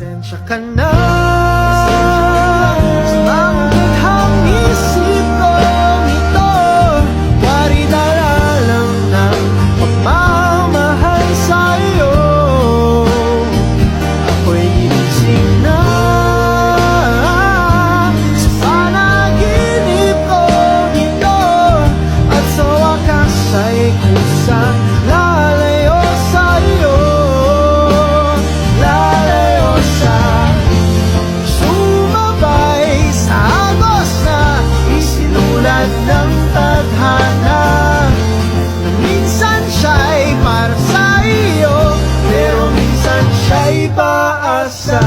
Pasensya ka na sa mga biglang isip kong ito. Wari dala lang ng pagmamahal sa'yo. Ako'y ginising na sa panaginip kong ito, at sa wakas ay kusang lalayo sa'yo. Lalayo sa sumabay sa agos na isinulat ng tadhana, na minsan siya'y para sa iyo, pero minsan siya'y paasa.